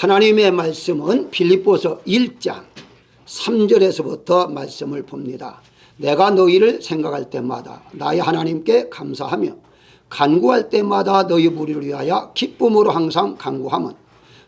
하나님의 말씀은 빌립보서 1장 3절에서부터 말씀을 봅니다. 내가 너희를 생각할 때마다 나의 하나님께 감사하며 간구할 때마다 너희 무리를 위하여 기쁨으로 항상 간구함은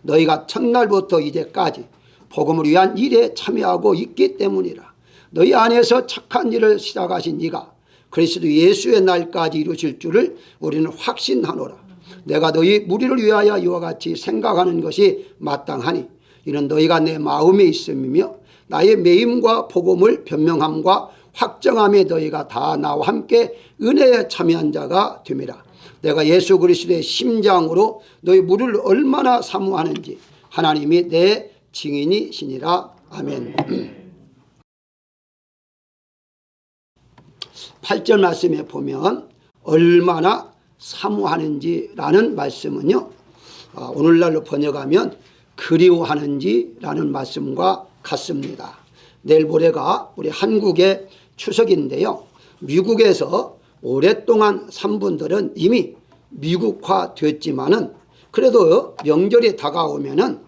너희가 첫날부터 이제까지 복음을 위한 일에 참여하고 있기 때문이라. 너희 안에서 착한 일을 시작하신 이가 그리스도 예수의 날까지 이루실 줄을 우리는 확신하노라. 내가 너희 무리를 위하여 이와 같이 생각하는 것이 마땅하니 이는 너희가 내 마음에 있음이며 나의 매임과 복음을 변명함과 확정함에 너희가 다 나와 함께 은혜에 참여한 자가 됨이라. 내가 예수 그리스도의 심장으로 너희 무리를 얼마나 사모하는지 하나님이 내 증인이시니라. 아멘. 8절 말씀에 보면 얼마나 사모하는지라는 말씀은요, 오늘날로 번역하면 그리워하는지라는 말씀과 같습니다. 내일 모레가 우리 한국의 추석인데요, 미국에서 오랫동안 산 분들은 이미 미국화 됐지만은 그래도 명절이 다가오면은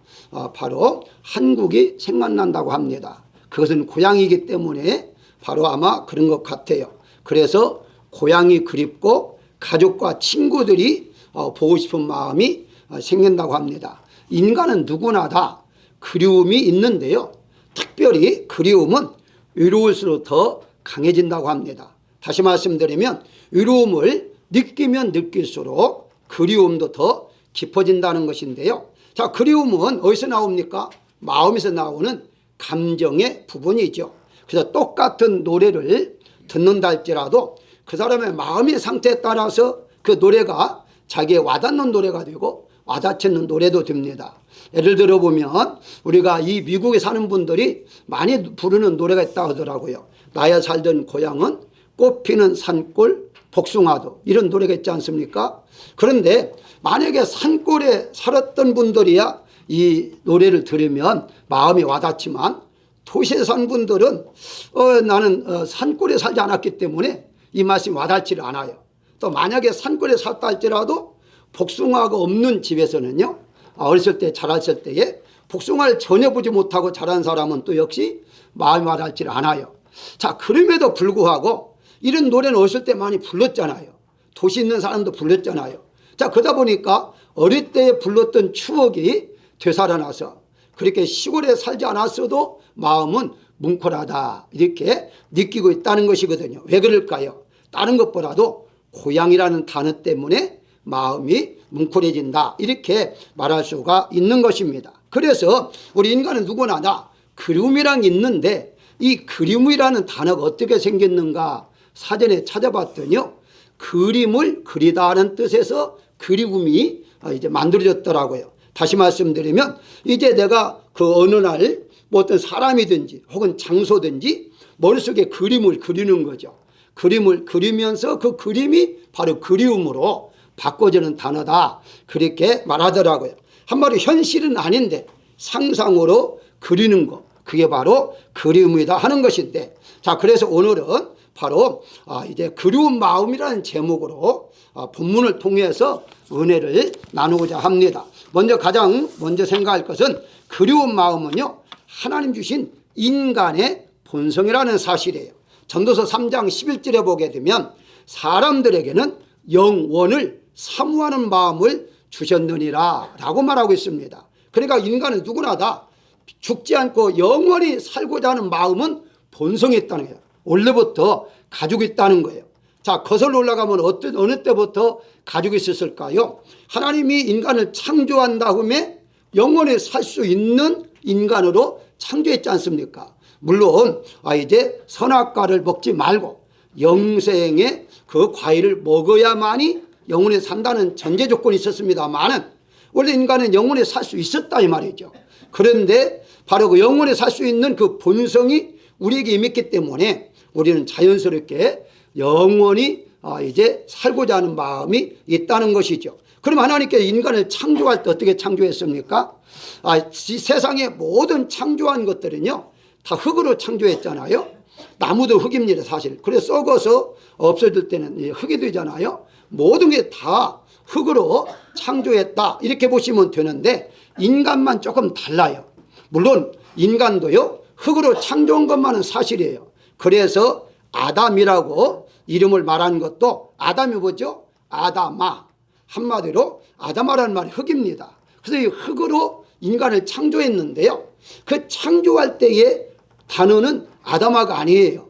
바로 한국이 생각난다고 합니다. 그것은 고향이기 때문에 바로 아마 그런 것 같아요. 그래서 고향이 그립고 가족과 친구들이 보고 싶은 마음이 생긴다고 합니다. 인간은 누구나 다 그리움이 있는데요, 특별히 그리움은 외로울수록 더 강해진다고 합니다. 다시 말씀드리면 외로움을 느끼면 느낄수록 그리움도 더 깊어진다는 것인데요. 자, 그리움은 어디서 나옵니까? 마음에서 나오는 감정의 부분이죠. 그래서 똑같은 노래를 듣는다 할지라도 그 사람의 마음의 상태에 따라서 그 노래가 자기에 와닿는 노래가 되고 와닿지 않는 노래도 됩니다. 예를 들어 보면 우리가 이 미국에 사는 분들이 많이 부르는 노래가 있다고 하더라고요. 나야 살던 고향은 꽃피는 산골 복숭아도, 이런 노래가 있지 않습니까? 그런데 만약에 산골에 살았던 분들이야 이 노래를 들으면 마음이 와닿지만 도시에 산 분들은 나는 산골에 살지 않았기 때문에 이 말씀이 와닿지를 않아요. 또 만약에 산골에 살다 할지라도 복숭아가 없는 집에서는요, 어렸을 때 자랐을 때에 복숭아를 전혀 보지 못하고 자란 사람은 또 역시 마음이 와닿지를 않아요. 자, 그럼에도 불구하고 이런 노래는 어렸을 때 많이 불렀잖아요. 도시 있는 사람도 불렀잖아요. 자, 그러다 보니까 어릴 때 불렀던 추억이 되살아나서 그렇게 시골에 살지 않았어도 마음은 뭉클하다 이렇게 느끼고 있다는 것이거든요. 왜 그럴까요? 다른 것보다도 고향이라는 단어 때문에 마음이 뭉클해진다 이렇게 말할 수가 있는 것입니다. 그래서 우리 인간은 누구나 다 그리움이란 게 있는데 이 그리움이라는 단어가 어떻게 생겼는가 사전에 찾아봤더니요, 그림을 그리다는 뜻에서 그리움이 이제 만들어졌더라고요. 다시 말씀드리면 이제 내가 그 어느 날 뭐 어떤 사람이든지 혹은 장소든지 머릿속에 그림을 그리는 거죠. 그림을 그리면서 그 그림이 바로 그리움으로 바꿔지는 단어다 그렇게 말하더라고요. 한마디로 현실은 아닌데 상상으로 그리는 거, 그게 바로 그리움이다 하는 것인데, 자, 그래서 오늘은 바로 이제 그리운 마음이라는 제목으로 본문을 통해서 은혜를 나누고자 합니다. 가장 먼저 생각할 것은 그리운 마음은요, 하나님 주신 인간의 본성이라는 사실이에요. 전도서 3장 11절에 보게 되면 사람들에게는 영원을 사모하는 마음을 주셨느니라 라고 말하고 있습니다. 그러니까 인간은 누구나 다 죽지 않고 영원히 살고자 하는 마음은 본성이 있다는 거예요. 원래부터 가지고 있다는 거예요. 자, 거슬러 올라가면 어느 때부터 가지고 있었을까요? 하나님이 인간을 창조한 다음에 영원히 살 수 있는 인간으로 창조했지 않습니까? 물론 이제 선악과를 먹지 말고 영생의 그 과일을 먹어야만이 영원히 산다는 전제 조건이 있었습니다만은 원래 인간은 영원히 살 수 있었다 이 말이죠. 그런데 바로 그 영원히 살 수 있는 그 본성이 우리에게 임했기 때문에 우리는 자연스럽게 영원히 이제 살고자 하는 마음이 있다는 것이죠. 그럼 하나님께서 인간을 창조할 때 어떻게 창조했습니까? 이 세상의 모든 창조한 것들은요, 다 흙으로 창조했잖아요. 나무도 흙입니다, 사실. 그래서 썩어서 없어질 때는 흙이 되잖아요. 모든 게 다 흙으로 창조했다 이렇게 보시면 되는데 인간만 조금 달라요. 물론 인간도요 흙으로 창조한 것만은 사실이에요. 그래서 아담이라고 이름을 말한 것도 아담이 뭐죠? 아담아, 한마디로 아담아라는 말이 흙입니다. 그래서 이 흙으로 인간을 창조했는데요, 그 창조할 때의 단어는 아담아가 아니에요.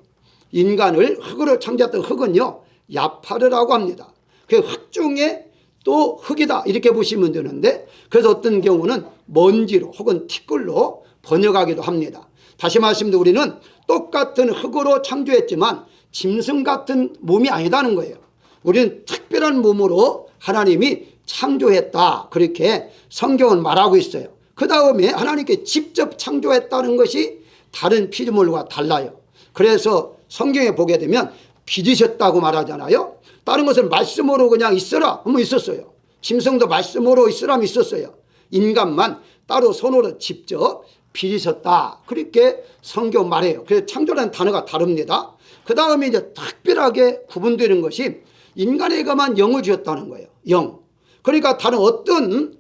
인간을 흙으로 창조했던 흙은요 야파르라고 합니다. 그 흙 중에 또 흙이다 이렇게 보시면 되는데, 그래서 어떤 경우는 먼지로 혹은 티끌로 번역하기도 합니다. 다시 말씀드리면 우리는 똑같은 흙으로 창조했지만 짐승 같은 몸이 아니다는 거예요. 우리는 특별한 몸으로 하나님이 창조했다 그렇게 성경은 말하고 있어요. 그 다음에 하나님께 직접 창조했다는 것이 다른 피조물과 달라요. 그래서 성경에 보게 되면 빚으셨다고 말하잖아요. 다른 것은 말씀으로 그냥 있어라 하면 있었어요. 짐승도 말씀으로 있으라면 있었어요. 인간만 따로 손으로 직접 빚으셨다 그렇게 성경 말해요. 그래서 창조라는 단어가 다릅니다. 그 다음에 이제 특별하게 구분되는 것이 인간에게만 영을 주었다는 거예요. 영. 그러니까 다른 어떤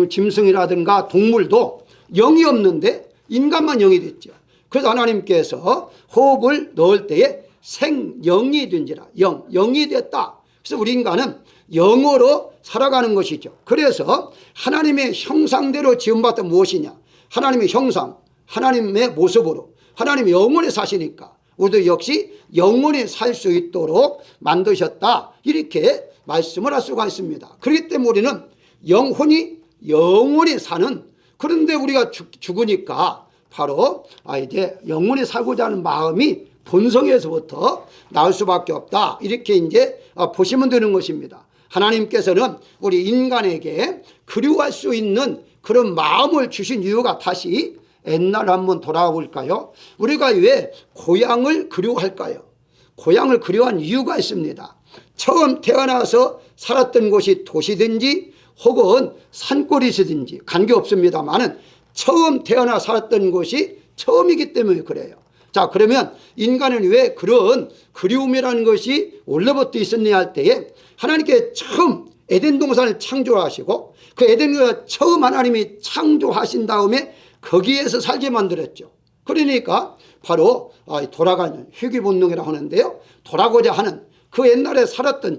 짐승이라든가 동물도 영이 없는데 인간만 영이 됐죠. 그래서 하나님께서 호흡을 넣을 때에 생영이 된지라, 영이 됐다. 그래서 우리 인간은 영으로 살아가는 것이죠. 그래서 하나님의 형상대로 지음받던 무엇이냐, 하나님의 형상, 하나님의 모습으로 하나님이 영원히 사시니까 우리도 역시 영원히 살 수 있도록 만드셨다 이렇게 말씀을 할 수가 있습니다. 그렇기 때문에 우리는 영원히 사는, 그런데 우리가 죽으니까 바로 이제 영원히 살고자 하는 마음이 본성에서부터 나올 수밖에 없다 이렇게 이제 보시면 되는 것입니다. 하나님께서는 우리 인간에게 그리워할 수 있는 그런 마음을 주신 이유가, 다시 옛날 한번 돌아가 볼까요? 우리가 왜 고향을 그리워할까요? 고향을 그리워한 이유가 있습니다. 처음 태어나서 살았던 곳이 도시든지 혹은 산골이든지 관계없습니다만 처음 태어나 살았던 곳이 처음이기 때문에 그래요. 자, 그러면 인간은 왜 그런 그리움이라는 것이 원래부터 있었냐 할 때에 하나님께 처음 에덴 동산을 창조하시고 그 에덴 동산을 처음 하나님이 창조하신 다음에 거기에서 살게 만들었죠. 그러니까 바로 돌아가는 희귀 본능이라고 하는데요, 돌아가고자 하는 그 옛날에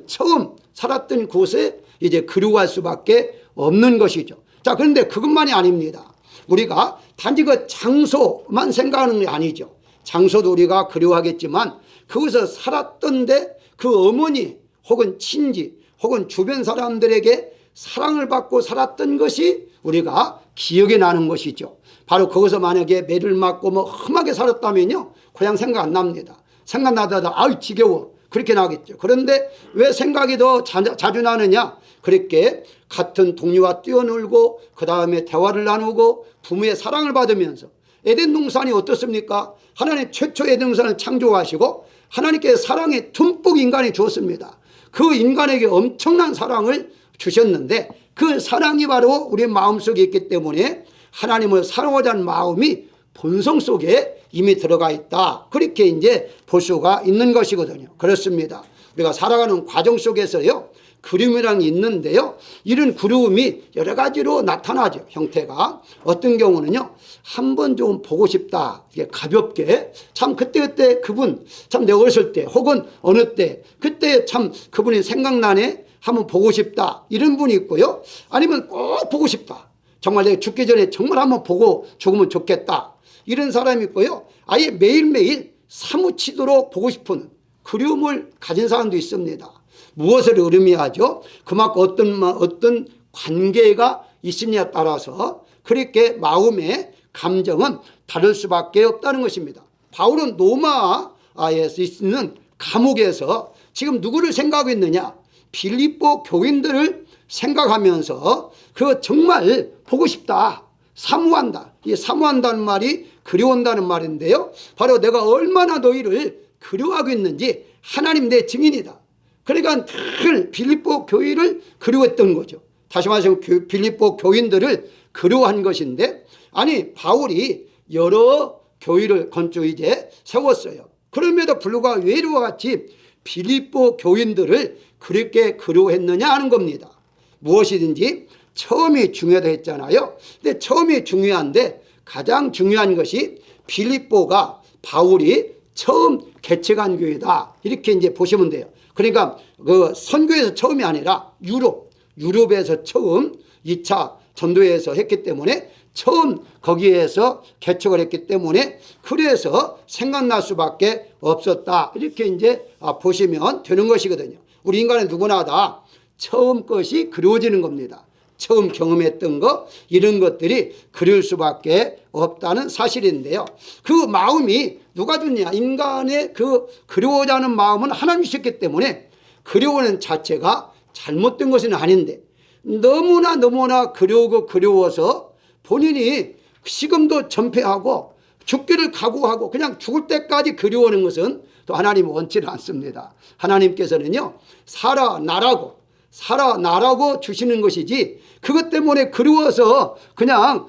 처음 살았던 곳에 이제 그리워할 수밖에 없는 것이죠. 자, 그런데 그것만이 아닙니다. 우리가 단지 그 장소만 생각하는 게 아니죠. 장소도 우리가 그리워하겠지만 그것을 살았던데 그 어머니 혹은 친지 혹은 주변 사람들에게 사랑을 받고 살았던 것이 우리가 기억에 나는 것이죠. 바로 거기서 만약에 매를 맞고 험하게 살았다면요, 고향 생각 안 납니다. 생각나다가 아유 지겨워 그렇게 나겠죠. 그런데 왜 생각이 더 자주 나느냐, 그렇게 같은 동료와 뛰어놀고 그 다음에 대화를 나누고 부모의 사랑을 받으면서. 에덴 동산이 어떻습니까? 하나님 최초 에덴 동산을 창조하시고 하나님께 사랑에 듬뿍 인간이 주었습니다. 그 인간에게 엄청난 사랑을 주셨는데 그 사랑이 바로 우리 마음속에 있기 때문에 하나님을 사랑하자 하는 마음이 본성 속에 이미 들어가 있다 그렇게 이제 볼 수가 있는 것이거든요. 그렇습니다. 우리가 살아가는 과정 속에서요 그리움이라는 게 있는데요, 이런 그리움이 여러 가지로 나타나죠. 형태가 어떤 경우는요, 한번 좀 보고 싶다, 이게 가볍게 참 그때 그분 참 내 어렸을 때 혹은 어느 때 그때 참 그분이 생각나네 한번 보고 싶다 이런 분이 있고요, 아니면 꼭 보고 싶다, 정말 내가 죽기 전에 정말 한번 보고 죽으면 좋겠다 이런 사람이 있고요, 아예 매일매일 사무치도록 보고 싶은 그리움을 가진 사람도 있습니다. 무엇을 의미하죠? 그만큼 어떤 관계가 있느냐에 따라서 그렇게 마음의 감정은 다를 수밖에 없다는 것입니다. 바울은 로마에 있는 감옥에서 지금 누구를 생각하고 있느냐? 빌립보 교인들을 생각하면서 그거 정말 보고 싶다, 사모한다. 이 사모한다는 말이 그리워한다는 말인데요, 바로 내가 얼마나 너희를 그리워하고 있는지 하나님 내 증인이다. 그러니까 늘 빌립보 교회를 그리워했던 거죠. 다시 말해서 빌립보 교인들을 그리워한 것인데, 아니 바울이 여러 교회를 건축 이제 세웠어요. 그럼에도 불구하고 왜 이와 같이 빌립보 교인들을 그렇게 그리워했느냐 하는 겁니다. 무엇이든지 처음이 중요하다 했잖아요. 근데 처음이 중요한데 가장 중요한 것이 빌립보가 바울이 처음 개척한 교회다. 이렇게 이제 보시면 돼요. 그러니까 그 선교에서 처음이 아니라 유럽에서 처음 2차 전도회에서 했기 때문에 처음 거기에서 개척을 했기 때문에 그래서 생각날 수밖에 없었다. 이렇게 이제 보시면 되는 것이거든요. 우리 인간은 누구나 다 처음 것이 그리워지는 겁니다. 처음 경험했던 것 이런 것들이 그리울 수밖에 없다는 사실인데요. 그 마음이 누가 줬냐? 인간의 그 그리워자 하는 마음은 하나님이 주셨기 때문에 그리워하는 자체가 잘못된 것은 아닌데 너무나 그리우고 그리워서 본인이 식음도 전폐하고 죽기를 각오하고 그냥 죽을 때까지 그리워하는 것은 또 하나님은 원치를 않습니다. 하나님께서는요 살아나라고 주시는 것이지 그것 때문에 그리워서 그냥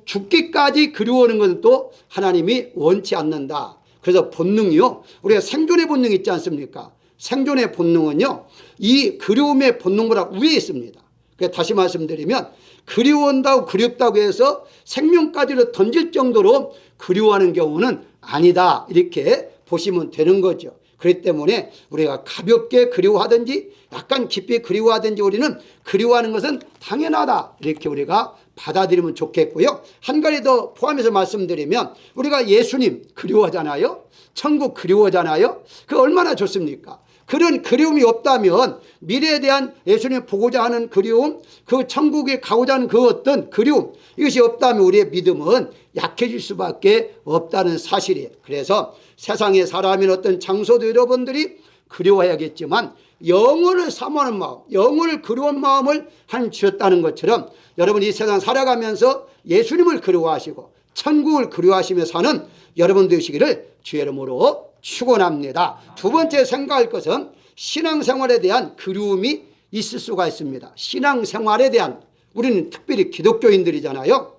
죽기까지 그리워하는 것은 또 하나님이 원치 않는다. 그래서 본능이요, 우리가 생존의 본능이 있지 않습니까? 생존의 본능은요 이 그리움의 본능보다 위에 있습니다. 그래서 다시 말씀드리면 그리워한다고 그립다고 해서 생명까지도 던질 정도로 그리워하는 경우는 아니다. 이렇게 보시면 되는 거죠. 그렇기 때문에 우리가 가볍게 그리워하든지 약간 깊이 그리워하든지 우리는 그리워하는 것은 당연하다. 이렇게 우리가 받아들이면 좋겠고요. 한 가지 더 포함해서 말씀드리면 우리가 예수님 그리워하잖아요. 천국 그리워하잖아요. 그 얼마나 좋습니까? 그런 그리움이 없다면 미래에 대한 예수님 보고자 하는 그리움, 그 천국에 가고자 하는 그 어떤 그리움, 이것이 없다면 우리의 믿음은 약해질 수밖에 없다는 사실이에요. 그래서 세상의 사람인 어떤 장소도 여러분들이 그리워해야겠지만 영혼을 사모하는 마음, 영혼을 그리워하는 마음을 하나님 주셨다는 것처럼 여러분 이 세상 살아가면서 예수님을 그리워하시고 천국을 그리워하시며 사는 여러분 되시기를 주의 이름으로 축원합니다. 두 번째 생각할 것은 신앙생활에 대한 그리움이 있을 수가 있습니다. 신앙생활에 대한, 우리는 특별히 기독교인들이잖아요.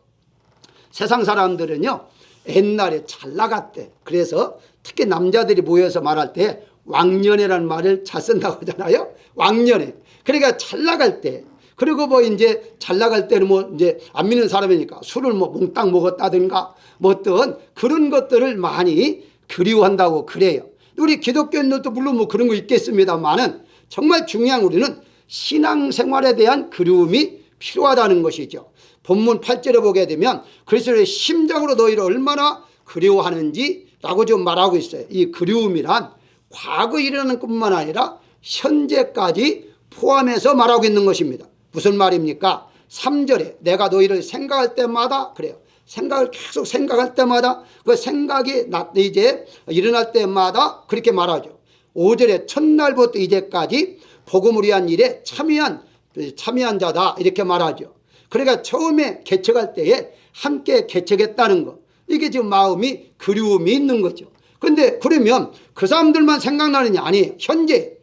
세상 사람들은요 옛날에 잘 나갔대. 그래서 특히 남자들이 모여서 말할 때 왕년회라는 말을 잘 쓴다고 하잖아요. 왕년회. 그러니까 잘 나갈 때, 그리고 뭐 이제 잘 나갈 때는 뭐 이제 안 믿는 사람이니까 술을 뭐 몽땅 먹었다든가 뭐 어떤 그런 것들을 많이 그리워한다고 그래요. 우리 기독교인들도 물론 뭐 그런 거 있겠습니다만은 정말 중요한 우리는 신앙생활에 대한 그리움이 필요하다는 것이죠. 본문 8절에 보게 되면 그리스도의 심장으로 너희를 얼마나 그리워하는지라고 좀 말하고 있어요. 이 그리움이란 과거 일어나는 것뿐만 아니라 현재까지 포함해서 말하고 있는 것입니다. 무슨 말입니까? 3절에 내가 너희를 생각할 때마다 그래요. 생각을 계속 생각할 때마다 그 생각이 이제 일어날 때마다 그렇게 말하죠. 5절에 첫날부터 이제까지 복음을 위한 일에 참여한 자다 이렇게 말하죠. 그러니까 처음에 개척할 때에 함께 개척했다는 것, 이게 지금 마음이 그리움이 있는 거죠. 그런데 그러면 그 사람들만 생각나느냐? 아니, 현재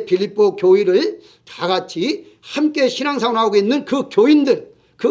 빌립보 교회를 다 같이 함께 신앙생활하고 있는 그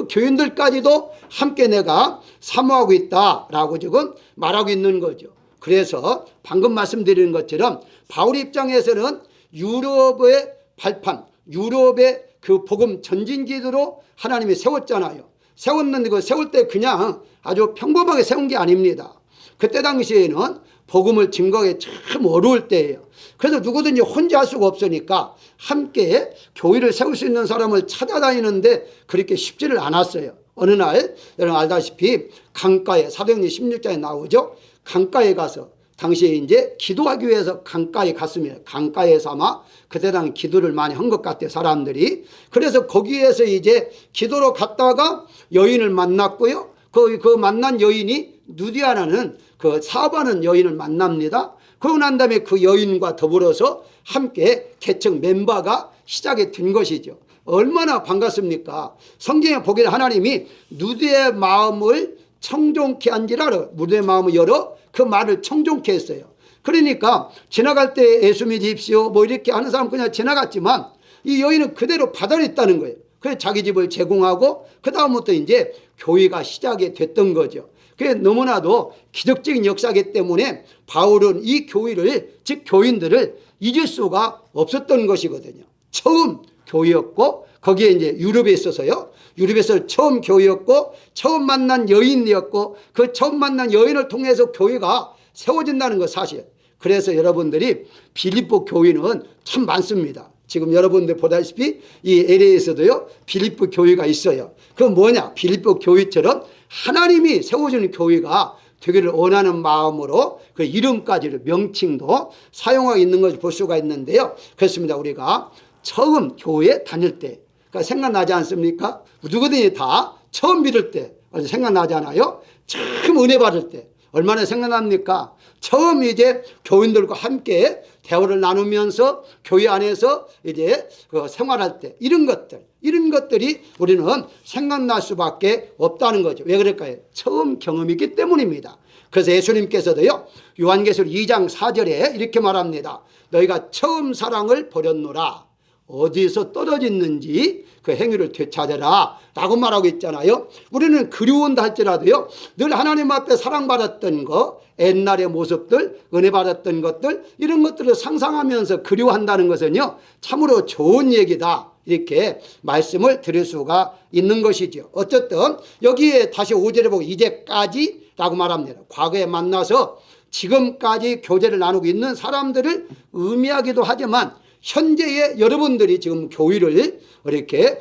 교인들까지도 함께 내가 사모하고 있다라고 지금 말하고 있는 거죠. 그래서 방금 말씀드린 것처럼 바울 입장에서는 유럽의 발판, 유럽의 그 복음 전진기도로 하나님이 세웠잖아요. 세웠는데 그 세울 때 그냥 아주 평범하게 세운 게 아닙니다. 그때 당시에는 복음을 증거하기 참 어려울 때예요. 그래서 누구든지 혼자 할 수가 없으니까 함께 교회를 세울 수 있는 사람을 찾아다니는데 그렇게 쉽지를 않았어요. 어느 날 여러분 알다시피 강가에, 사도행전 16장에 나오죠. 강가에 가서 당시에 이제 기도하기 위해서 강가에 갔습니다. 강가에서 아마 그때 당시 기도를 많이 한 것 같아요, 사람들이. 그래서 거기에서 이제 기도로 갔다가 여인을 만났고요. 그 만난 여인이 누디아라는 그 사업하는 여인을 만납니다. 그러고 난 다음에 그 여인과 더불어서 함께 개척 멤버가 시작이 된 것이죠. 얼마나 반갑습니까? 성경에 보기에 하나님이 누디의 마음을 청종케 한지라, 누디의 마음을 열어 그 말을 청종케 했어요. 그러니까 지나갈 때 예수 믿으십시오 뭐 이렇게 하는 사람 그냥 지나갔지만 이 여인은 그대로 받아냈다는 거예요. 그래서 자기 집을 제공하고 그 다음부터 이제 교회가 시작이 됐던 거죠. 그게 너무나도 기적적인 역사이기 때문에 바울은 이 교회를, 즉 교인들을 잊을 수가 없었던 것이거든요. 처음 교회였고 거기에 이제 유럽에 있어서요. 유럽에서 처음 교회였고 처음 만난 여인이었고 그 처음 만난 여인을 통해서 교회가 세워진다는 것 사실. 그래서 여러분들이 빌립보 교회는 참 많습니다. 지금 여러분들 보다시피 이 LA에서도요 빌립보 교회가 있어요. 그 뭐냐? 빌립보 교회처럼 하나님이 세워주는 교회가 되기를 원하는 마음으로 그 이름까지를 명칭도 사용하고 있는 것을 볼 수가 있는데요. 그렇습니다. 우리가 처음 교회 다닐 때 그러니까 생각나지 않습니까? 누구든지 다 처음 믿을 때 생각나잖아요. 처음 은혜 받을 때 얼마나 생각납니까? 처음 이제 교인들과 함께 대화를 나누면서 교회 안에서 이제 그 생활할 때 이런 것들이 우리는 생각날 수밖에 없다는 거죠. 왜 그럴까요? 처음 경험이기 때문입니다. 그래서 예수님께서도요 요한계시록 2장 4절에 이렇게 말합니다. 너희가 처음 사랑을 버렸노라. 어디서 떨어졌는지 그 행위를 되찾아라 라고 말하고 있잖아요. 우리는 그리운다 할지라도요 늘 하나님 앞에 사랑받았던 거, 옛날의 모습들, 은혜 받았던 것들 이런 것들을 상상하면서 그리워한다는 것은요 참으로 좋은 얘기다 이렇게 말씀을 드릴 수가 있는 것이죠. 어쨌든 여기에 다시 5절에 보고 이제까지 라고 말합니다. 과거에 만나서 지금까지 교제를 나누고 있는 사람들을 의미하기도 하지만 현재의 여러분들이 지금 교회를 이렇게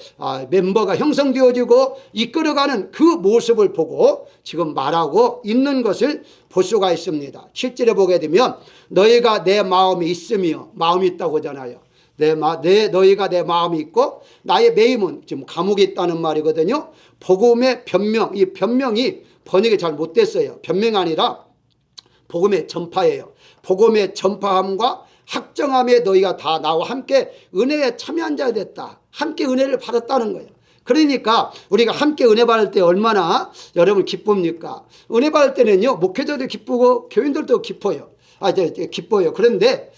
멤버가 형성되어지고 이끌어가는 그 모습을 보고 지금 말하고 있는 것을 볼 수가 있습니다. 실제로 보게 되면 너희가 내 마음이 있으며 마음이 있다고 하잖아요. 너희가 내 마음이 있고 나의 매임은 지금 감옥에 있다는 말이거든요. 복음의 변명, 이 변명이 번역이 잘 못됐어요. 변명이 아니라 복음의 전파예요. 복음의 전파함과 확정함에 너희가 다 나와 함께 은혜에 참여한 자가 됐다. 함께 은혜를 받았다는 거예요. 그러니까 우리가 함께 은혜 받을 때 얼마나 여러분 기쁩니까? 은혜 받을 때는요 목회자도 기쁘고 교인들도 기뻐요. 기뻐요. 그런데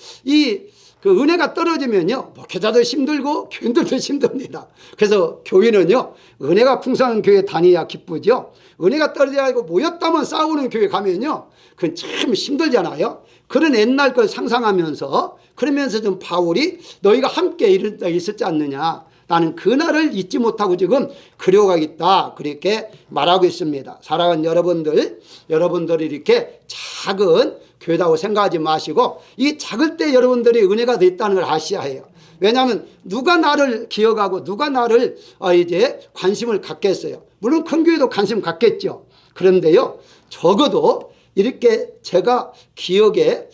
그 은혜가 떨어지면요 목회자도 힘들고 교인들도 힘듭니다. 그래서 교회는요 은혜가 풍성한 교회 다녀야 기쁘죠. 은혜가 떨어지고 모였다면 싸우는 교회 가면요 그건 참 힘들잖아요. 그런 옛날 걸 상상하면서 그러면서 좀 바울이 너희가 함께 이런 적이 있었지 않느냐. 나는 그날을 잊지 못하고 지금 그리워가겠다. 그렇게 말하고 있습니다. 사랑하는 여러분들이 이렇게 작은 교회다고 생각하지 마시고 이 작을 때 여러분들이 은혜가 돼 있다는 걸 아셔야 해요. 왜냐하면 누가 나를 기억하고 누가 나를 이제 관심을 갖겠어요. 물론 큰 교회도 관심 갖겠죠. 그런데요 적어도 이렇게 제가 기억에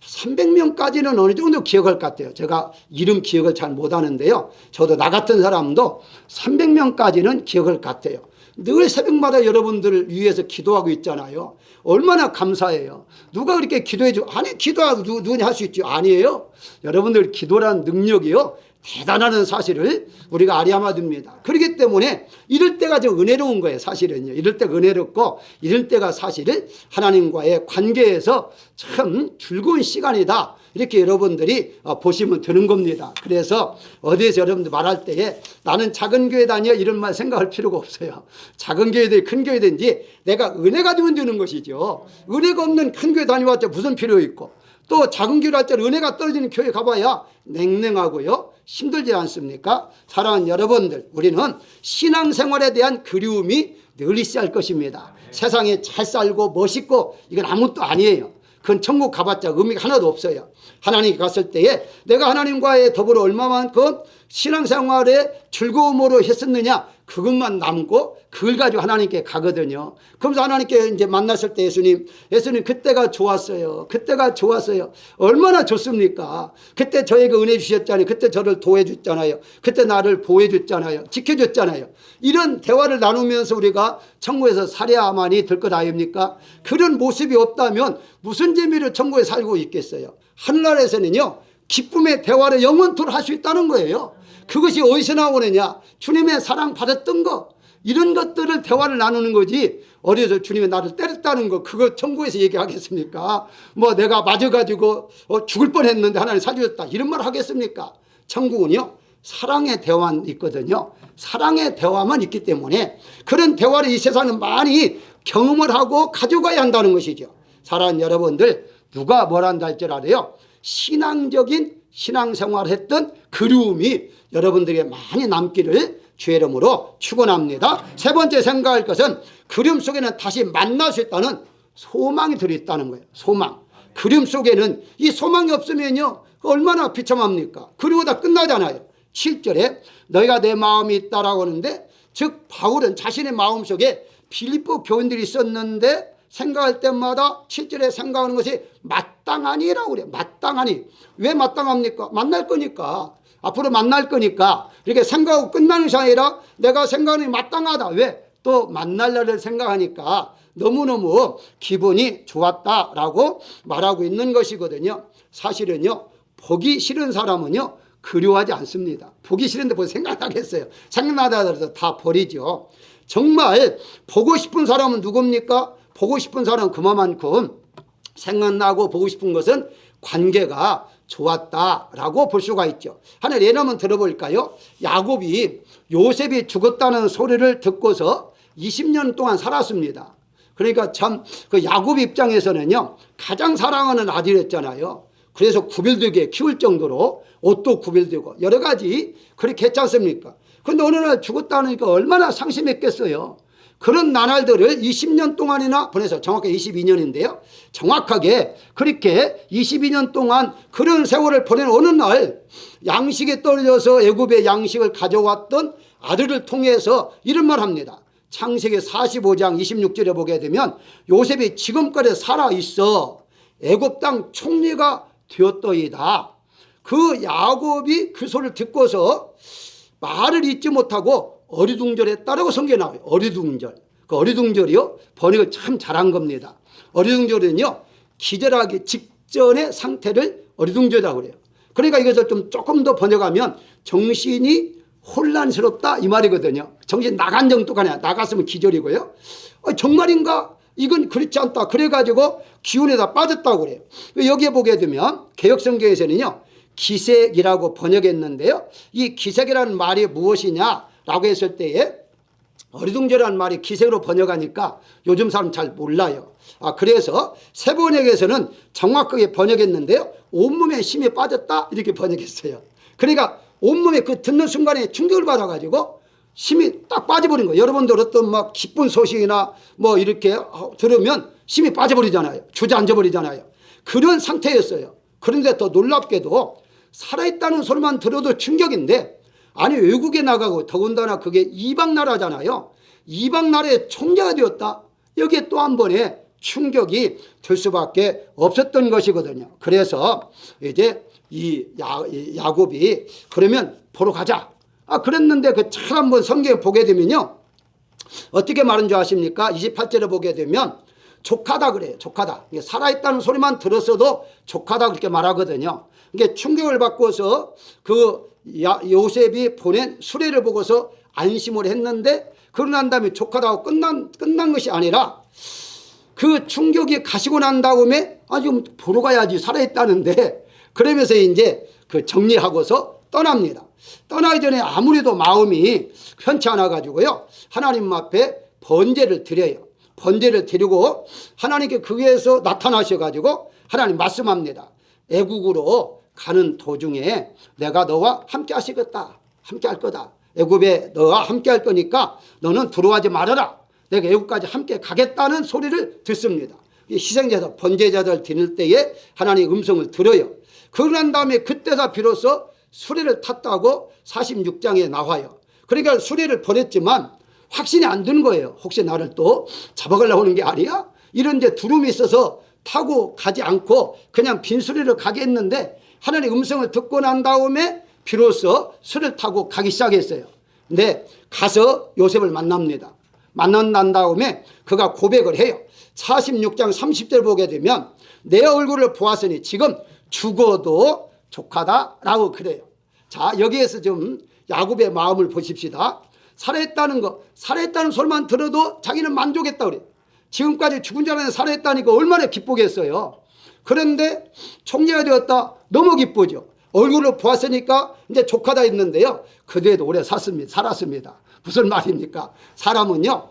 300명까지는 어느 정도 기억할 것 같아요. 제가 이름 기억을 잘 못하는데요. 저도 나 같은 사람도 300명까지는 기억할 것 같아요. 늘 새벽마다 여러분들을 위해서 기도하고 있잖아요. 얼마나 감사해요. 누가 그렇게 기도해 줘? 아니 기도하고 누구니 할 수 있죠. 아니에요. 여러분들 기도라는 능력이요 대단한 사실을 우리가 아리아마듭니다. 그렇기 때문에 이럴 때가 좀 은혜로운 거예요. 사실은요. 이럴 때가 은혜롭고 이럴 때가 사실은 하나님과의 관계에서 참 즐거운 시간이다. 이렇게 여러분들이 보시면 되는 겁니다. 그래서 어디에서 여러분들 말할 때에 나는 작은 교회 다녀 이런 말 생각할 필요가 없어요. 작은 교회든 큰 교회든지 내가 은혜 가지면 되는 것이죠. 은혜가 없는 큰 교회 다녀왔자 무슨 필요 있고 또 작은 교회 할 때 은혜가 떨어지는 교회 가봐야 냉랭하고요 힘들지 않습니까? 사랑하는 여러분들 우리는 신앙생활에 대한 그리움이 늘 있어야 할 것입니다. 세상에 잘 살고 멋있고 이건 아무것도 아니에요. 그건 천국 가봤자 의미가 하나도 없어요. 하나님 갔을 때에 내가 하나님과의 더불어 얼마만큼 신앙생활에 즐거움으로 했었느냐 그것만 남고 그걸 가지고 하나님께 가거든요. 그러면서 하나님께 이제 만났을 때 예수님 그때가 좋았어요. 그때가 좋았어요. 얼마나 좋습니까? 그때 저에게 은혜 주셨잖아요. 그때 저를 도와줬잖아요. 그때 나를 보호해줬잖아요. 지켜줬잖아요. 이런 대화를 나누면서 우리가 천국에서 살아야만이 될 것 아닙니까? 그런 모습이 없다면 무슨 재미로 천국에 살고 있겠어요? 하늘나라에서는요 기쁨의 대화를 영원토록 할 수 있다는 거예요. 그것이 어디서 나오느냐? 주님의 사랑 받았던 거 이런 것들을 대화를 나누는 거지 어디서 주님이 나를 때렸다는 거 그거 천국에서 얘기하겠습니까? 뭐 내가 맞아가지고 죽을 뻔했는데 하나님 살려줬다 이런 말 하겠습니까? 천국은요 사랑의 대화만 있거든요. 사랑의 대화만 있기 때문에 그런 대화를 이 세상은 많이 경험을 하고 가져가야 한다는 것이죠. 사랑하는 여러분들 누가 뭘 한다 할지라도요 신앙적인 신앙생활을 했던 그리움이 여러분들에게 많이 남기를 주의 이름으로 축원합니다. 세 번째 생각할 것은 그리움 속에는 다시 만날 수 있다는 소망이 들어있다는 거예요. 소망. 그리움 속에는 이 소망이 없으면요 얼마나 비참합니까? 그리고 다 끝나잖아요. 7절에 너희가 내 마음이 있다라고 하는데, 즉 바울은 자신의 마음속에 빌립보 교인들이 있었는데 생각할 때마다 7절에 생각하는 것이 마땅하니라고 그래요. 마땅하니. 왜 마땅합니까? 만날 거니까. 앞으로 만날 거니까 이렇게 생각하고 끝나는 것이 아니라 내가 생각하는 게 마땅하다. 왜? 또 만날 날을 생각하니까 너무너무 기분이 좋았다라고 말하고 있는 것이거든요. 사실은요 보기 싫은 사람은요 그리워하지 않습니다. 보기 싫은데 뭐 생각나겠어요. 생각나다 해서 다 버리죠. 정말 보고 싶은 사람은 누굽니까? 보고 싶은 사람은 그만큼 생각나고 보고 싶은 것은 관계가 좋았다라고 볼 수가 있죠. 하나 예를 한번 들어볼까요? 야곱이 요셉이 죽었다는 소리를 듣고서 20년 동안 살았습니다. 그러니까 참 그 야곱 입장에서는요 가장 사랑하는 아들이었잖아요. 그래서 구별되게 키울 정도로 옷도 구별되고 여러 가지 그렇게 했지 않습니까? 그런데 어느 날 죽었다니까 얼마나 상심했겠어요. 그런 나날들을 20년 동안이나 보내서 정확하게 22년인데요. 정확하게 그렇게 22년 동안 그런 세월을 보낸 어느 날 양식에 떨어져서 애굽의 양식을 가져왔던 아들을 통해서 이런 말 합니다. 창세기 45장 26절에 보게 되면 요셉이 지금까지 살아있어 애굽 땅 총리가 되었더이다. 그 야곱이 그 소리를 듣고서 말을 잊지 못하고 어리둥절했다라고 성경에 나와요. 어리둥절. 그 어리둥절이요 번역을 참 잘한 겁니다. 어리둥절은요 기절하기 직전의 상태를 어리둥절이라고 그래요. 그러니까 이것을 좀 조금 더 번역하면 정신이 혼란스럽다 이 말이거든요. 정신 나간 정도가 아니라 나갔으면 기절이고요. 정말인가? 이건 그렇지 않다. 그래가지고 기운에다 빠졌다고 그래요. 여기에 보게 되면 개역성경에서는요 기색이라고 번역했는데요. 이 기색이라는 말이 무엇이냐라고 했을 때에 어리둥절이라는 말이 기색으로 번역하니까 요즘 사람 잘 몰라요. 그래서 새 번역에서는 정확하게 번역했는데요. 온몸에 힘이 빠졌다 이렇게 번역했어요. 그러니까 온몸에 그 듣는 순간에 충격을 받아가지고 힘이 딱 빠져버린 거예요. 여러분들 어떤 막 기쁜 소식이나 뭐 이렇게 들으면 힘이 빠져버리잖아요. 주저앉아버리잖아요. 그런 상태였어요. 그런데 더 놀랍게도 살아있다는 소리만 들어도 충격인데, 아니 외국에 나가고 더군다나 그게 이방 나라잖아요. 이방 나라의 총리가 되었다. 여기에 또 한 번의 충격이 될 수밖에 없었던 것이거든요. 그래서 이제 이 야곱이 그러면 보러 가자. 그랬는데 그 잘 한번 성경에 보게 되면요 어떻게 말한 줄 아십니까? 28절에 보게 되면 족하다 그래요. 족하다. 살아있다는 소리만 들었어도 족하다 그렇게 말하거든요. 이게 충격을 받고서 그 요셉이 보낸 수레를 보고서 안심을 했는데, 그러고 난 다음에 족하다고 끝난 것이 아니라 그 충격이 가시고 난 다음에 좀 보러 가야지 살아있다는데, 그러면서 이제 그 정리하고서 떠납니다. 떠나기 전에 아무래도 마음이 편치 않아 가지고요 하나님 앞에 번제를 드려요. 번제를 드리고 하나님께 거기에서 나타나셔 가지고 하나님 말씀합니다. 애국으로 가는 도중에 내가 너와 함께 하시겠다. 함께 할 거다. 애굽에 너와 함께 할 거니까 너는 두려워하지 말아라. 내가 애국까지 함께 가겠다는 소리를 듣습니다. 희생제사 번제제사를 드릴 때에 하나님의 음성을 들어요. 그러고 난 다음에 그때가 비로소 수레를 탔다고 46장에 나와요. 그러니까 수레를 보냈지만 확신이 안 드는 거예요. 혹시 나를 또 잡아가려고 하는 게 아니야? 이런 이제 두려움이 있어서 타고 가지 않고 그냥 빈 수레를 가게 했는데, 하나님의 음성을 듣고 난 다음에 비로소 수레를 타고 가기 시작했어요. 근데 가서 요셉을 만납니다. 만난 다음에 그가 고백을 해요. 46장 30절 보게 되면 내 얼굴을 보았으니 지금 죽어도 족하다라고 그래요. 자, 여기에서 좀 야곱의 마음을 보십시다. 살아있다는 거, 살아있다는 소리만 들어도 자기는 만족했다 그래요. 지금까지 죽은 줄 알았는데 살아있다니까 얼마나 기쁘겠어요. 그런데 총리가 되었다, 너무 기쁘죠. 얼굴을 보았으니까 이제 족하다 했는데요, 그대도 오래 살았습니다. 무슨 말입니까? 사람은요,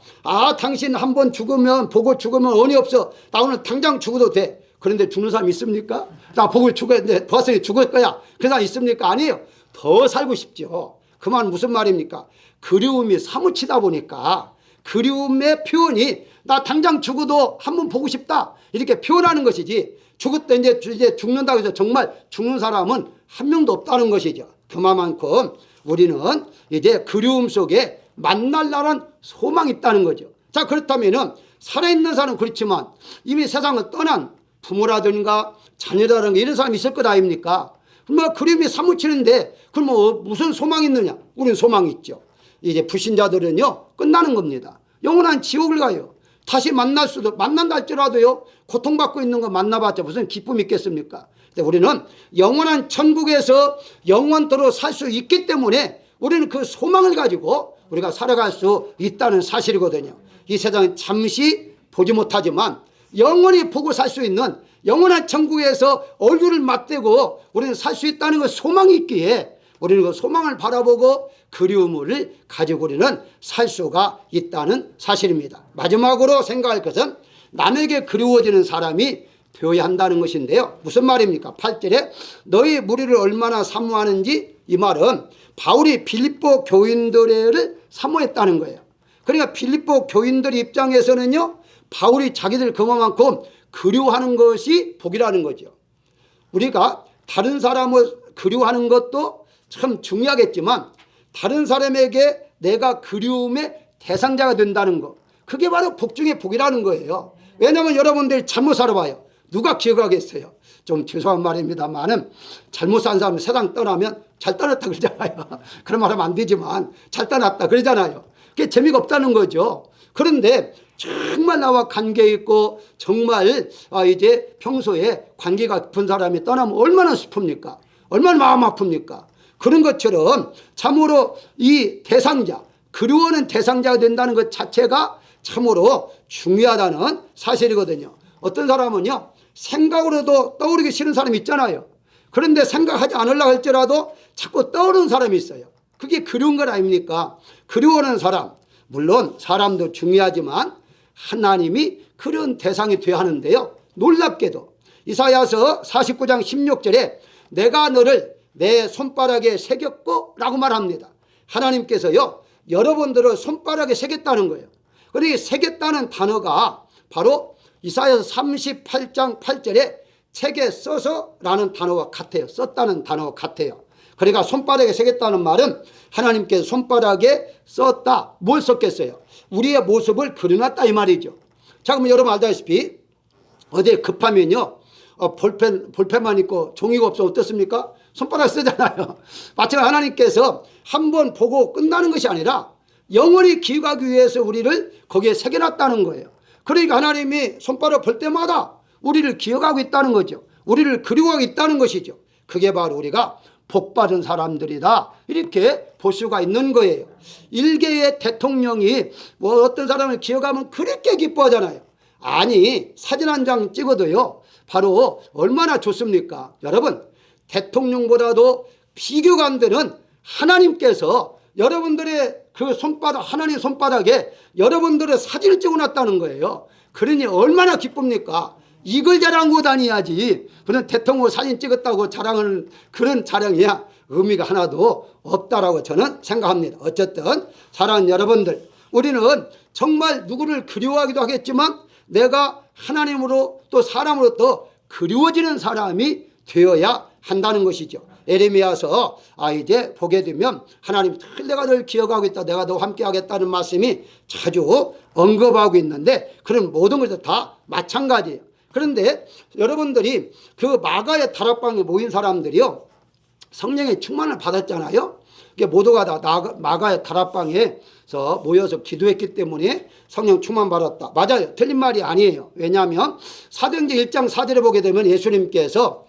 당신 한번 죽으면, 보고 죽으면 언이 없어. 나 오늘 당장 죽어도 돼. 그런데 죽는 사람 있습니까? 나 보고 보았으니 죽을 거야. 그 사람 있습니까? 아니에요. 더 살고 싶죠. 그 말 무슨 말입니까? 그리움이 사무치다 보니까 그리움의 표현이 나 당장 죽어도 한번 보고 싶다 이렇게 표현하는 것이지, 죽었다 이제 죽는다고 해서 정말 죽는 사람은 한 명도 없다는 것이죠. 그만큼 우리는 이제 그리움 속에 만날 날은 소망이 있다는 거죠. 자, 그렇다면은 살아있는 사람은 그렇지만 이미 세상을 떠난 부모라든가 자녀라든가 이런 사람이 있을 것 아닙니까? 뭐 그림이 사무치는데 그럼 뭐 무슨 소망이 있느냐? 우리는 소망이 있죠. 이제 불신자들은요 끝나는 겁니다. 영원한 지옥을 가요. 다시 만난다 할지라도요 고통받고 있는 거 만나봤자 무슨 기쁨이 있겠습니까? 우리는 영원한 천국에서 영원토록 살 수 있기 때문에 우리는 그 소망을 가지고 우리가 살아갈 수 있다는 사실이거든요. 이 세상은 잠시 보지 못하지만 영원히 보고 살 수 있는 영원한 천국에서 얼굴을 맞대고 우리는 살 수 있다는 그 소망이 있기에 우리는 그 소망을 바라보고 그리움을 가지고 우리는 살 수가 있다는 사실입니다. 마지막으로 생각할 것은 남에게 그리워지는 사람이 되어야 한다는 것인데요. 무슨 말입니까? 8절에 너희 무리를 얼마나 사모하는지, 이 말은 바울이 빌립보 교인들을 사모했다는 거예요. 그러니까 빌립보 교인들 입장에서는요 바울이 자기들 그만큼 그리워하는 것이 복이라는 거죠. 우리가 다른 사람을 그리워하는 것도 참 중요하겠지만 다른 사람에게 내가 그리움의 대상자가 된다는 것, 그게 바로 복 중에 복이라는 거예요. 왜냐하면 여러분들이 잘못 살아봐요. 누가 기억하겠어요? 좀 죄송한 말입니다만은 잘못 산 사람은 세상 떠나면 잘 떠났다 그러잖아요. 그런 말 하면 안 되지만 잘 떠났다 그러잖아요. 그게 재미가 없다는 거죠. 그런데 정말 나와 관계 있고 정말 이제 평소에 관계가 깊은 사람이 떠나면 얼마나 슬픕니까? 얼마나 마음 아픕니까? 그런 것처럼 참으로 이 대상자, 그리워하는 대상자가 된다는 것 자체가 참으로 중요하다는 사실이거든요. 어떤 사람은요 생각으로도 떠오르기 싫은 사람이 있잖아요. 그런데 생각하지 않으려고 할지라도 자꾸 떠오르는 사람이 있어요. 그게 그리운 것 아닙니까? 그리워하는 사람, 물론 사람도 중요하지만 하나님이 그런 대상이 되어야 하는데요, 놀랍게도 이사야서 49장 16절에 내가 너를 내 손바닥에 새겼고 라고 말합니다. 하나님께서요 여러분들을 손바닥에 새겼다는 거예요. 그런데 새겼다는 단어가 바로 이사야서 38장 8절에 책에 써서 라는 단어와 같아요. 썼다는 단어와 같아요. 그러니까 손바닥에 새겼다는 말은 하나님께서 손바닥에 썼다. 뭘 썼겠어요? 우리의 모습을 그려놨다 이 말이죠. 자, 그럼 여러분 알다시피 어디에 급하면요 볼펜만 있고 종이가 없어 어떻습니까? 손바닥 쓰잖아요. 마찬가지로 하나님께서 한번 보고 끝나는 것이 아니라 영원히 기억하기 위해서 우리를 거기에 새겨놨다는 거예요. 그러니까 하나님이 손바닥 볼 때마다 우리를 기억하고 있다는 거죠. 우리를 그리워하고 있다는 것이죠. 그게 바로 우리가 복받은 사람들이다 이렇게 볼 수가 있는 거예요. 일개의 대통령이 뭐 어떤 사람을 기억하면 그렇게 기뻐하잖아요. 아니 사진 한 장 찍어도요 바로 얼마나 좋습니까? 여러분 대통령보다도 비교가 안 되는 하나님께서 여러분들의 그 손바닥, 하나님 손바닥에 여러분들의 사진을 찍어놨다는 거예요. 그러니 얼마나 기쁩니까? 이걸 자랑하고 다녀야지 그런 대통령 사진 찍었다고 자랑하는 그런 자랑이야 의미가 하나도 없다라고 저는 생각합니다. 어쨌든 사랑하는 여러분들, 우리는 정말 누구를 그리워하기도 하겠지만 내가 하나님으로 또 사람으로 또 그리워지는 사람이 되어야 한다는 것이죠. 에레미야서 이제 보게 되면 하나님 내가 널 기억하고 있다, 내가 너 함께 하겠다는 말씀이 자주 언급하고 있는데 그런 모든 것도 다 마찬가지예요. 그런데 여러분들이 그 마가의 다락방에 모인 사람들이요 성령의 충만을 받았잖아요. 모두가 다 마가의 다락방에서 모여서 기도했기 때문에 성령 충만 받았다. 맞아요. 틀린 말이 아니에요. 왜냐하면 사도행전 1장 4절에 보게 되면 예수님께서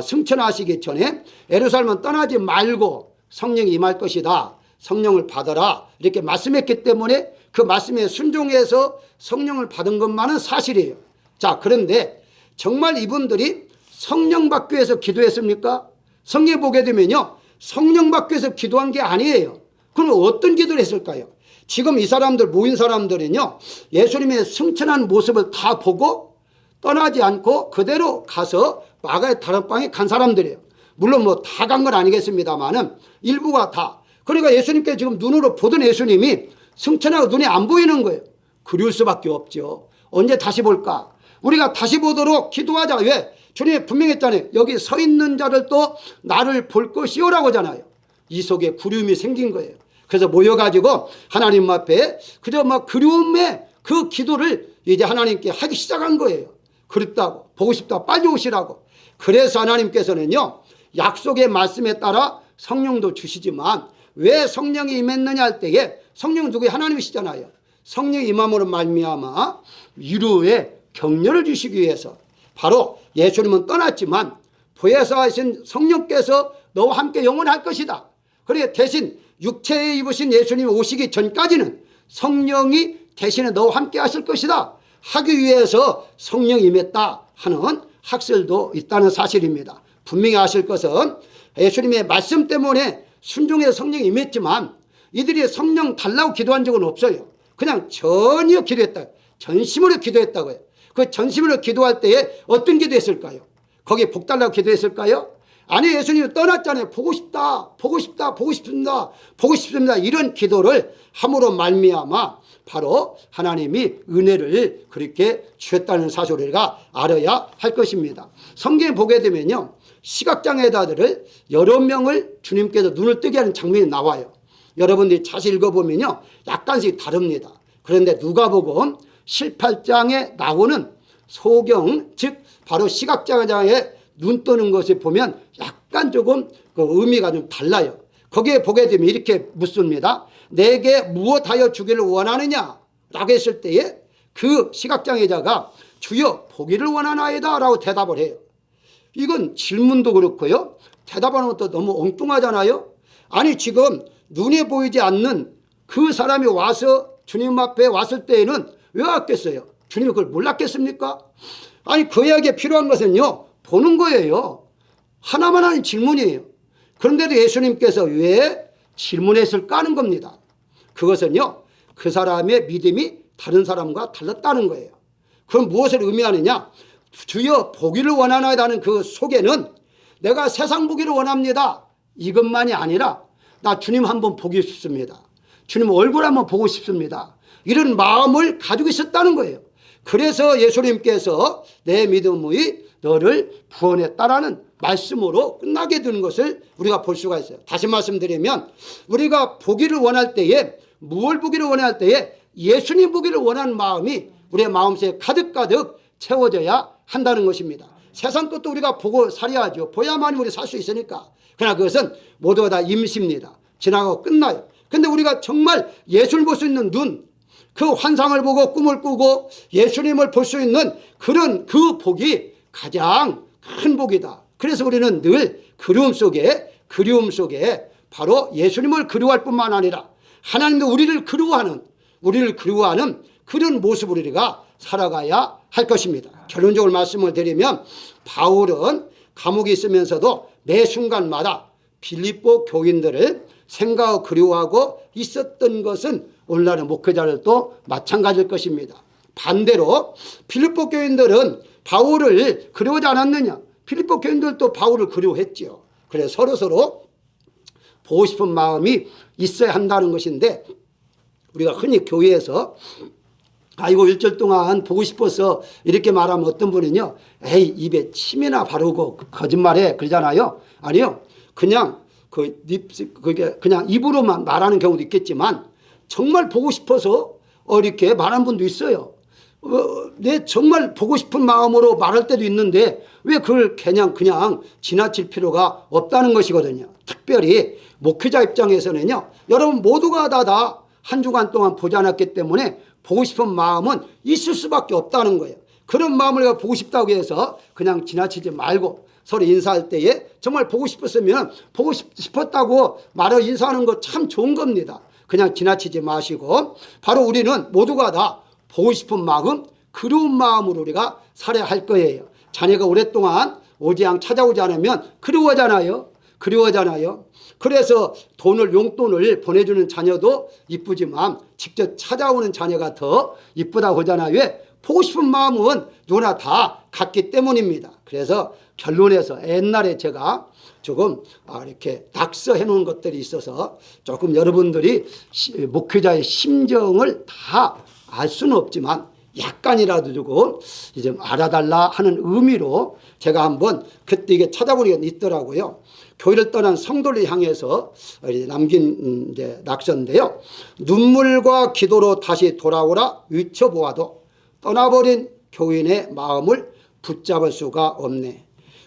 승천하시기 전에 예루살렘은 떠나지 말고 성령이 임할 것이다, 성령을 받아라 이렇게 말씀했기 때문에 그 말씀에 순종해서 성령을 받은 것만은 사실이에요. 자, 그런데 정말 이분들이 성령 받기 위해서 기도했습니까? 성경에 보게 되면요 성령 받기 위해서 기도한 게 아니에요. 그럼 어떤 기도를 했을까요? 지금 이 사람들 모인 사람들은요 예수님의 승천한 모습을 다 보고 떠나지 않고 그대로 가서 마가의 다락방에 간 사람들이에요. 물론 뭐 다 간 건 아니겠습니다만은 일부가 다. 그러니까 예수님께 지금 눈으로 보던 예수님이 승천하고 눈에 안 보이는 거예요. 그리울 수밖에 없죠. 언제 다시 볼까? 우리가 다시 보도록 기도하자. 왜? 주님이 분명히 했잖아요. 여기 서 있는 자를 또 나를 볼 것이요라고 하잖아요. 이 속에 그리움이 생긴 거예요. 그래서 모여가지고 하나님 앞에 그저 막 그리움의 그 기도를 이제 하나님께 하기 시작한 거예요. 그립다고, 보고 싶다, 빨리 오시라고. 그래서 하나님께서는요, 약속의 말씀에 따라 성령도 주시지만 왜 성령이 임했느냐 할 때에 성령은 누구예요? 하나님이시잖아요. 성령이 임함으로 말미암아 위로의 격려를 주시기 위해서 바로 예수님은 떠났지만 보혜사 하신 성령께서 너와 함께 영원할 것이다. 그래 대신 육체에 입으신 예수님이 오시기 전까지는 성령이 대신에 너와 함께 하실 것이다 하기 위해서 성령이 임했다 하는 학설도 있다는 사실입니다. 분명히 아실 것은 예수님의 말씀 때문에 순종해서 성령이 임했지만 이들이 성령 달라고 기도한 적은 없어요. 그냥 전혀 기도했다. 전심으로 기도했다고요. 그 전심으로 기도할 때에 어떤 기도했을까요? 거기에 복 달라고 기도했을까요? 아니, 예수님이 떠났잖아요. 보고 싶다, 보고 싶다, 보고 싶습니다, 보고 싶습니다. 이런 기도를 함으로 말미암아 바로 하나님이 은혜를 그렇게 주셨다는 사실을 우리가 알아야 할 것입니다. 성경에 보게 되면요, 시각장애자들을 여러 명을 주님께서 눈을 뜨게 하는 장면이 나와요. 여러분들이 자세히 읽어보면요, 약간씩 다릅니다. 그런데 누가복음 18장에 나오는 소경, 즉 바로 시각장애자의 눈 뜨는 것을 보면 약간 조금 그 의미가 좀 달라요. 거기에 보게 되면 이렇게 묻습니다. 내게 무엇하여 주기를 원하느냐 라고 했을 때에 그 시각장애자가 주여 보기를 원하나이다 라고 대답을 해요. 이건 질문도 그렇고요, 대답하는 것도 너무 엉뚱하잖아요. 아니, 지금 눈에 보이지 않는 그 사람이 와서 주님 앞에 왔을 때에는 왜 왔겠어요? 주님이 그걸 몰랐겠습니까? 아니, 그에게 필요한 것은요, 보는 거예요. 하나만 하는 질문이에요. 그런데도 예수님께서 왜 질문했을까 하는 겁니다. 그것은요, 그 사람의 믿음이 다른 사람과 달랐다는 거예요. 그럼 무엇을 의미하느냐? 주여 보기를 원하나이다는 그 속에는 내가 세상 보기를 원합니다, 이것만이 아니라 나 주님 한번 보고 싶습니다, 주님 얼굴 한번 보고 싶습니다, 이런 마음을 가지고 있었다는 거예요. 그래서 예수님께서 내 믿음이 너를 구원했다라는 말씀으로 끝나게 되는 것을 우리가 볼 수가 있어요. 다시 말씀드리면 우리가 보기를 원할 때에, 무엇을 보기를 원할 때에 예수님 보기를 원하는 마음이 우리의 마음속에 가득가득 채워져야 한다는 것입니다. 세상 것도 우리가 보고 살아야죠. 보야만이 우리 살 수 있으니까. 그러나 그것은 모두가 다 임시입니다. 지나가고 끝나요. 근데 우리가 정말 예수를 볼 수 있는 눈, 그 환상을 보고 꿈을 꾸고 예수님을 볼 수 있는 그런 그 복이 가장 큰 복이다. 그래서 우리는 늘 그리움 속에 바로 예수님을 그리워할 뿐만 아니라 하나님도 우리를 그리워하는 그런 모습을 우리가 살아가야 할 것입니다. 결론적으로 말씀을 드리면 바울은 감옥에 있으면서도 매 순간마다 빌립보 교인들을 생각하고 그리워하고 있었던 것은 오늘날의 목회자들도 마찬가지일 것입니다. 반대로 빌립보 교인들은 바울을 그리워하지 않았느냐? 빌립보 교인들도 바울을 그리워했죠. 그래서 서로 보고 싶은 마음이 있어야 한다는 것인데, 우리가 흔히 교회에서 아이고 일주일 동안 보고 싶어서 이렇게 말하면 어떤 분은요, 에이 입에 침이나 바르고 거짓말해 그러잖아요. 아니요, 그냥 그게 그냥 입으로만 말하는 경우도 있겠지만 정말 보고 싶어서 이렇게 말하는 분도 있어요. 내 정말 보고 싶은 마음으로 말할 때도 있는데 왜 그걸 그냥 지나칠 필요가 없다는 것이거든요. 특별히 목회자 입장에서는요, 여러분 모두가 다 한 주간 동안 보지 않았기 때문에 보고 싶은 마음은 있을 수밖에 없다는 거예요. 그런 마음을 내가 보고 싶다고 해서 그냥 지나치지 말고 서로 인사할 때에 정말 보고 싶었으면 보고 싶었다고 말하고 인사하는 거 참 좋은 겁니다. 그냥 지나치지 마시고 바로 우리는 모두가 다 보고 싶은 마음, 그리운 마음으로 우리가 살아야 할 거예요. 자녀가 오랫동안 찾아오지 않으면 그리워하잖아요. 그래서 용돈을 보내주는 자녀도 이쁘지만 직접 찾아오는 자녀가 더 이쁘다고 하잖아요. 왜? 보고 싶은 마음은 누구나 다 같기 때문입니다. 그래서 결론에서 옛날에 제가 조금 이렇게 낙서해 놓은 것들이 있어서 조금 여러분들이 목회자의 심정을 다 알 수는 없지만 약간이라도 조금 좀 알아달라 하는 의미로 제가 한번 그때 이게 찾아보니까 있더라고요. 교회를 떠난 성도를 향해서 남긴 이제 낙서인데요. 눈물과 기도로 다시 돌아오라 외쳐보아도 떠나버린 교인의 마음을 붙잡을 수가 없네.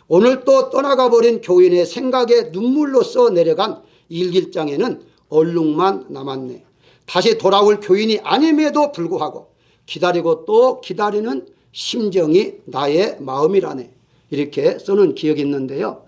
오늘 또 떠나가버린 교인의 생각에 눈물로써 내려간 일기장에는 얼룩만 남았네. 다시 돌아올 교인이 아님에도 불구하고 기다리고 또 기다리는 심정이 나의 마음이라네. 이렇게 써놓은 기억이 있는데요.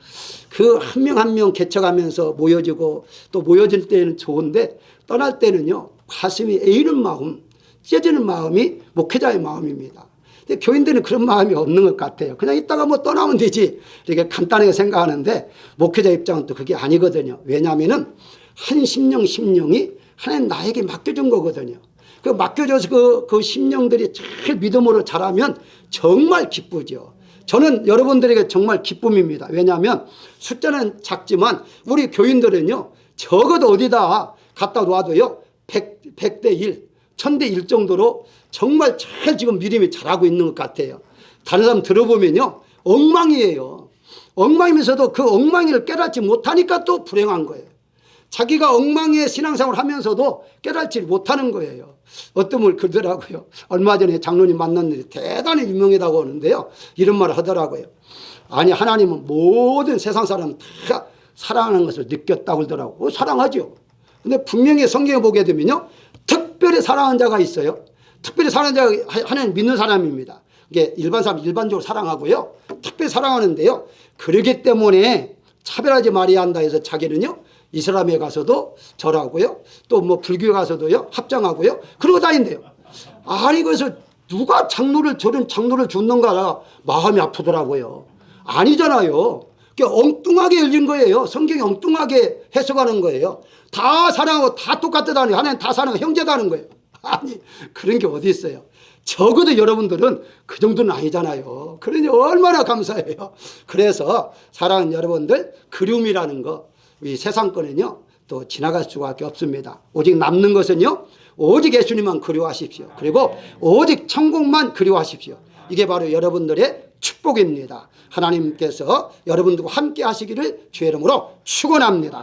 그 한 명 한 명 개척하면서 모여지고 또 모여질 때는 좋은데 떠날 때는요, 가슴이 애이는 마음, 찢어지는 마음이 목회자의 마음입니다. 근데 교인들은 그런 마음이 없는 것 같아요. 그냥 이따가 뭐 떠나면 되지, 이렇게 간단하게 생각하는데 목회자 입장은 또 그게 아니거든요. 왜냐하면은 한 심령이 하나님 나에게 맡겨준 거거든요. 그 맡겨져서 그 심령들이 잘 믿음으로 자라면 정말 기쁘죠. 저는 여러분들에게 정말 기쁨입니다. 왜냐하면 숫자는 작지만 우리 교인들은요, 적어도 어디다 갖다 놔도요 100대 1, 1000대 1 정도로 정말 잘 지금 믿음이 자라고 있는 것 같아요. 다른 사람 들어보면요 엉망이에요. 엉망이면서도 그 엉망이를 깨닫지 못하니까 또 불행한 거예요. 자기가 엉망의 신앙생활을 하면서도 깨닫지 못하는 거예요. 어떤 분 그러더라고요. 얼마 전에 장로님 만났는데 대단히 유명하다고 하는데요, 이런 말을 하더라고요. 아니, 하나님은 모든 세상 사람 다 사랑하는 것을 느꼈다고 그러더라고요. 사랑하죠. 근데 분명히 성경에 보게 되면요, 특별히 사랑하는 자가 있어요. 특별히 사랑하는 자가 하나님 믿는 사람입니다. 이게 일반 사람 일반적으로 사랑하고요, 특별히 사랑하는데요, 그러기 때문에 차별하지 말아야 한다 해서 자기는요 이슬람에 가서도 절하고요, 또 뭐 불교에 가서도요 합장하고요, 그러고 다닌대요. 아니, 그래서 누가 저런 장로를 죽는가 마음이 아프더라고요. 아니잖아요. 엉뚱하게 열린 거예요. 성경이 엉뚱하게 해석하는 거예요. 다 사랑하고 다 똑같다는, 하나님 다 사랑하고 형제다는 거예요. 아니, 그런 게 어디 있어요. 적어도 여러분들은 그 정도는 아니잖아요. 그러니 얼마나 감사해요. 그래서 사랑하는 여러분들, 그리움이라는 거 이 세상 거는요 또 지나갈 수밖에 없습니다. 오직 남는 것은요, 오직 예수님만 그리워하십시오. 그리고 오직 천국만 그리워하십시오. 이게 바로 여러분들의 축복입니다. 하나님께서 여러분들과 함께 하시기를 주의 이름으로 축원합니다.